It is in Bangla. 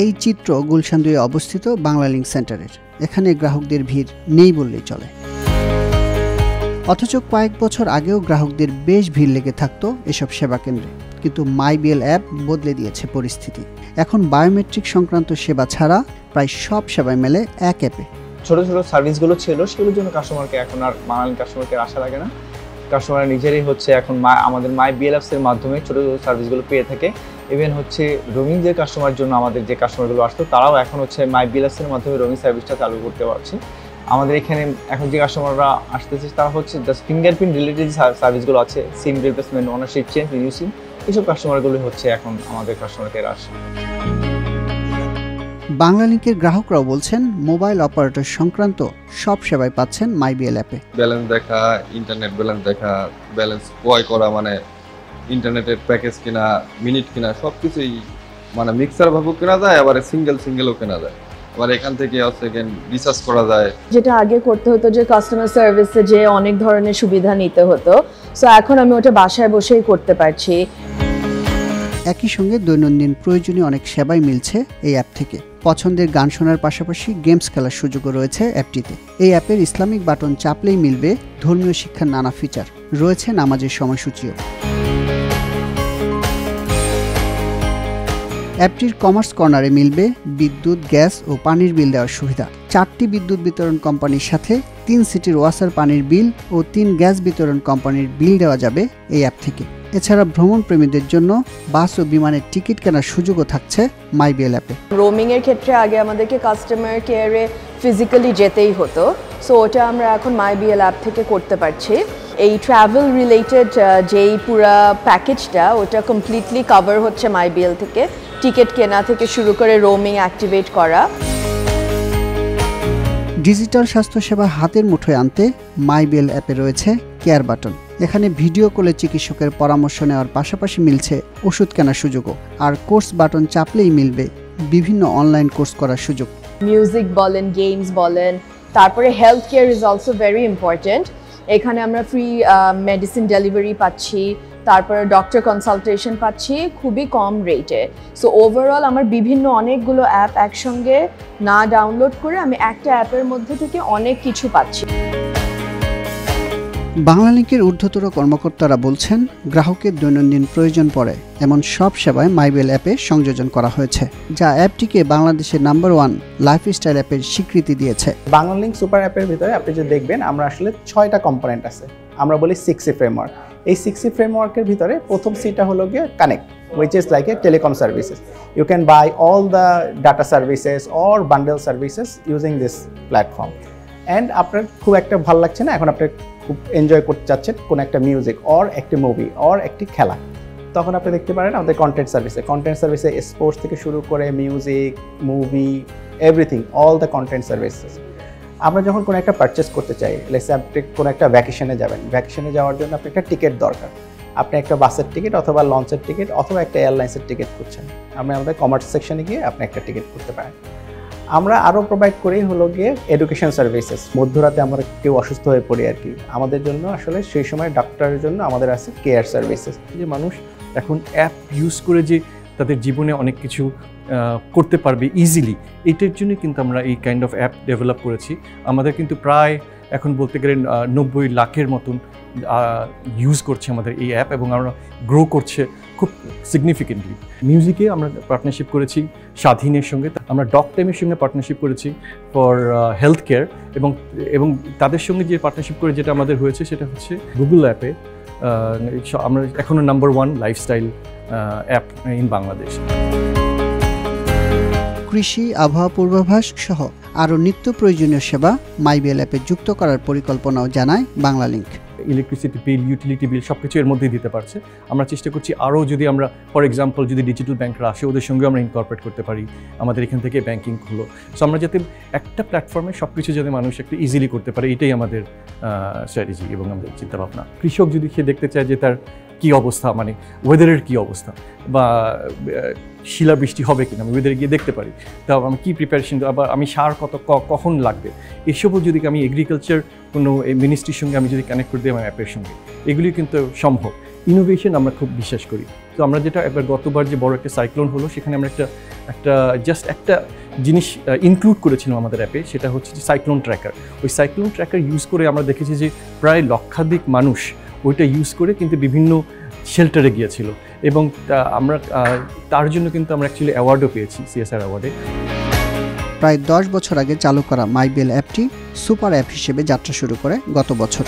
এই চিত্র গুলশান 2-এ অবস্থিত বাংলালিংক সেন্টারের। এখানে গ্রাহকদের ভিড় নেই বললেই চলে। অথচ কয়েক বছর আগেও গ্রাহকদের বেশ ভিড় লেগে থাকতো এসব সেবা কেন্দ্রে, কিন্তু মাইবিএল অ্যাপ বদলে দিয়েছে পরিস্থিতি। এখন বায়োমেট্রিক সংক্রান্ত সেবা ছাড়া প্রায় সব সেবাই মেলে এক অ্যাপে। ছোট ছোট সার্ভিসগুলো ছিল, সেগুলোর জন্য কাস্টমারকে এখন আর বাংলালিংক কাস্টমারকে আশা লাগে না। কাস্টমার নিজেরই হচ্ছে এখন আমাদের মাইবিএল অ্যাপসের মাধ্যমে ছোট ছোট সার্ভিসগুলো পেয়ে থাকে। ইভেন হচ্ছে রোমিং যে কাস্টমার জন্য আমাদের যে কাস্টমারগুলো আসতো, তারাও এখন হচ্ছে মাইবিএল অ্যাপসের মাধ্যমে রোমিং সার্ভিসটা চালু করতে পারছে। আমাদের এখানে এখন যে কাস্টমাররা আসতেছে তারা হচ্ছে জাস্ট ফিঙ্গারপ্রিন্ট রিলেটেড যে সার্ভিসগুলো আছে, সিম রিপ্লেসমেন্ট, ওনারশিপ চেঞ্জ, নিউ সিম, এইসব কাস্টমারগুলো হচ্ছে এখন আমাদের কাস্টমার কেয়ার আসে। বাংলালিংকের গ্রাহকরাও বলছেন মোবাইল অপারেটর সংক্রান্ত সব সেবাই পাচ্ছেন মাইবিএল অ্যাপে। ব্যালেন্স দেখা, ইন্টারনেট ব্যালেন্স দেখা, ব্যালেন্স ক্রয় করা, মানে ইন্টারনেটের প্যাকেজ কিনা, মিনিট কিনা, সব কিছুই মানে মিক্সার ভাবেও কেনা যায়, আবার সিঙ্গেলও কেনা যায়। আবার এখান থেকে রিচার্জ করা যায়। যেটা আগে করতে হতো যে কাস্টমার সার্ভিসে যে অনেক ধরনের সুবিধা নিতে হতো, সো এখন আমি ওটা বাসায় বসেই করতে পারছি। একই সঙ্গে দৈনন্দিন প্রয়োজনীয় অনেক সেবাই মিলছে এই অ্যাপ থেকে। পছন্দের গান শোনার পাশাপাশি গেমস খেলার সুযোগও রয়েছে অ্যাপটিতে। এই অ্যাপের ইসলামিক বাটন চাপলেই মিলবে ধর্মীয় শিক্ষার নানা ফিচার, রয়েছে নামাজের সময়সূচিও। অ্যাপটির কমার্স কর্নারে মিলবে বিদ্যুৎ, গ্যাস ও পানির বিল দেওয়ার সুবিধা। 4টি বিদ্যুৎ বিতরণ কোম্পানির সাথে 3 সিটির ওয়াসার পানির বিল ও 3 গ্যাস বিতরণ কোম্পানির বিল দেওয়া যাবে এই অ্যাপ থেকে। এছাড়া ভ্রমণ প্রেমীদের জন্য বাস ও বিমানের টিকিট কেনার সুযোগও থাকছে মাইবিএল অ্যাপে। রোমিং এর ক্ষেত্রে আগে আমাদেরকে কাস্টমার কেয়ারে ফিজিক্যালি যেতেই হতো, সো ওটা আমরা এখন মাইবিএল অ্যাপ থেকে করতে পারছি। এই ট্রাভেল রিলেটেড যেই পুরা প্যাকেজটা, ওটা কমপ্লিটলি কভার হচ্ছে মাইবিএল থেকে। টিকিট কেনা থেকে শুরু করে রোমিং অ্যাক্টিভেট করা। ডিজিটাল স্বাস্থ্যসেবা হাতের মুঠোয় আনতে মাইবিএল অ্যাপে রয়েছে কেয়ার বাটন। এখানে ভিডিও কলে চিকিৎসকের পরামর্শ নেওয়ার পাশাপাশি মিলছে ওষুধ কেনার সুযোগও। আর কোর্স বাটন চাপলেই মিলবে বিভিন্ন অনলাইন কোর্স করার সুযোগ। মিউজিক বলেন, গেমস বলেন, তারপরে health care is also very important. এখানে আমরা ফ্রি মেডিসিন ডেলিভারি পাচ্ছি, তারপরে ডক্টর কনসালটেশন পাচ্ছি খুবই কম রেটে। সো ওভারঅল আমার বিভিন্ন অনেকগুলো অ্যাপ একসঙ্গে না ডাউনলোড করে আমি একটা অ্যাপের মধ্যে থেকে অনেক কিছু পাচ্ছি। বাংলালিংকের ঊর্ধ্বতর কর্মকর্তারা বলছেন, গ্রাহকের দৈনন্দিন প্রয়োজন পড়ে এমন সব সেবায় মাইবিএল অ্যাপে সংযোজন করা হয়েছে, যা অ্যাপটিকে বাংলাদেশের নাম্বার 1 লাইফস্টাইল অ্যাপের স্বীকৃতি দিয়েছে। বাংলালিংক সুপার অ্যাপের ভিতরে আপনি যে দেখবেন, আমরা আসলে 6টা কম্পোনেন্ট আছে। আমরা বলি 6C ফ্রেমওয়ার্ক। এই 6C ফ্রেমওয়ার্কের ভিতরে প্রথম সিটা হলো গিয়ে connect, which is like a telecom services. You can buy all the data services or bundle services using this platform. And আপনার খুব একটা ভালো লাগছে না, এখন আপনি খুব এনজয় করতে চাচ্ছেন কোনো একটা মিউজিক অর একটি মুভি অর একটি খেলা, তখন আপনি দেখতে পারেন আমাদের কন্টেন্ট সার্ভিসে স্পোর্টস থেকে শুরু করে music, movie, everything, all the content services. আমরা যখন কোনো একটা পারচেস করতে চাই, লেটস সে আপনি কোনো একটা ভ্যাকেশনে যাবেন, ভ্যাকেশনে যাওয়ার জন্য আপনি একটা টিকিট দরকার। আপনি একটা বাসের টিকিট অথবা লঞ্চের টিকিট অথবা একটা এয়ারলাইন্সের টিকিট করছেন, আপনি আমাদের কমার্স সেকশনে গিয়ে আপনি একটা টিকিট করতে পারেন। আমরা আরও প্রোভাইড করি হলো গিয়ে এডুকেশন সার্ভিসেস। মধ্যরাতে আমরা কেউ অসুস্থ হয়ে পড়ি আর কি, আমাদের জন্য আসলে সেই সময় ডাক্তারের জন্য আমাদের আছে কেয়ার সার্ভিসেস। যে মানুষ এখন অ্যাপ ইউজ করে যে তাদের জীবনে অনেক কিছু করতে পারবে ইজিলি, এটার জন্য কিন্তু আমরা এই কাইন্ড অফ অ্যাপ ডেভেলপ করেছি। আমাদের কিন্তু প্রায় এখন বলতে গেলে 90 লাখের মতন ইউজ করছে আমাদের এই অ্যাপ, এবং আমরা গ্রো করছে খুব সিগনিফিকেন্টলি। মিউজিকে আমরা পার্টনারশিপ করেছি স্বাধীনের সঙ্গে, আমরা ডকটাইমের সঙ্গে পার্টনারশিপ করেছি ফর হেলথ কেয়ার, এবং তাদের সঙ্গে যে পার্টনারশিপ করে যেটা আমাদের হয়েছে সেটা হচ্ছে গুগল অ্যাপে আমরা এখনও number 1 lifestyle app in Bangladesh. কৃষি, আবহাওয়া পূর্বাভাস সহ আরও নিত্য প্রয়োজনীয় সেবা মাইবিএল অ্যাপে যুক্ত করার পরিকল্পনাও জানায় Banglalink. Electricity bill, utility bill সব কিছু এর মধ্যেই দিতে পারছে। আমরা চেষ্টা করছি আরও যদি আমরা ফর এক্সাম্পল যদি ডিজিটাল ব্যাংকরা আসে, ওদের সঙ্গে আমরা ইনকর্পোরেট করতে পারি, আমাদের এখান থেকে ব্যাংকিং হলো। সো আমরা যাতে একটা প্ল্যাটফর্মে সব কিছু যাতে মানুষ একটু ইজিলি করতে পারে, এটাই আমাদের স্ট্র্যাটেজি এবং আমাদের চিন্তাভাবনা। কৃষক যদি সে দেখতে চায় যে তার কী অবস্থা, মানে ওয়েদারের কী অবস্থা বা শিলাবৃষ্টি হবে কিনা, আমি ওয়েদারে গিয়ে দেখতে পারি, তা আমি কী প্রিপারেশন, আবার আমি সার কখন লাগবে, এসবও যদি আমি এগ্রিকালচার কোনো মিনিস্ট্রির সঙ্গে আমি যদি কানেক্ট করে দিই আমার অ্যাপের সঙ্গে, এগুলি কিন্তু সম্ভব। ইনোভেশন আমরা খুব বিশ্বাস করি। তো আমরা যেটা একবার গতবার যে বড় একটা সাইক্লোন হলো, সেখানে আমরা একটা জিনিস ইনক্লুড করেছিলাম আমাদের অ্যাপে, সেটা হচ্ছে যে সাইক্লোন ট্র্যাকার। ওই সাইক্লোন ট্র্যাকার ইউজ করে আমরা দেখেছি যে প্রায় লক্ষাধিক মানুষ ওইটা ইউজ করে কিন্তু বিভিন্ন শেল্টারে গিয়েছিল, এবং আমরা তার জন্য কিন্তু আমরা অ্যাকচুয়ালি অ্যাওয়ার্ডও পেয়েছি, CSR অ্যাওয়ার্ডে। প্রায় 10 বছর আগে চালু করা মাইবিএল অ্যাপটি সুপার অ্যাপ হিসেবে যাত্রা শুরু করে গত বছর।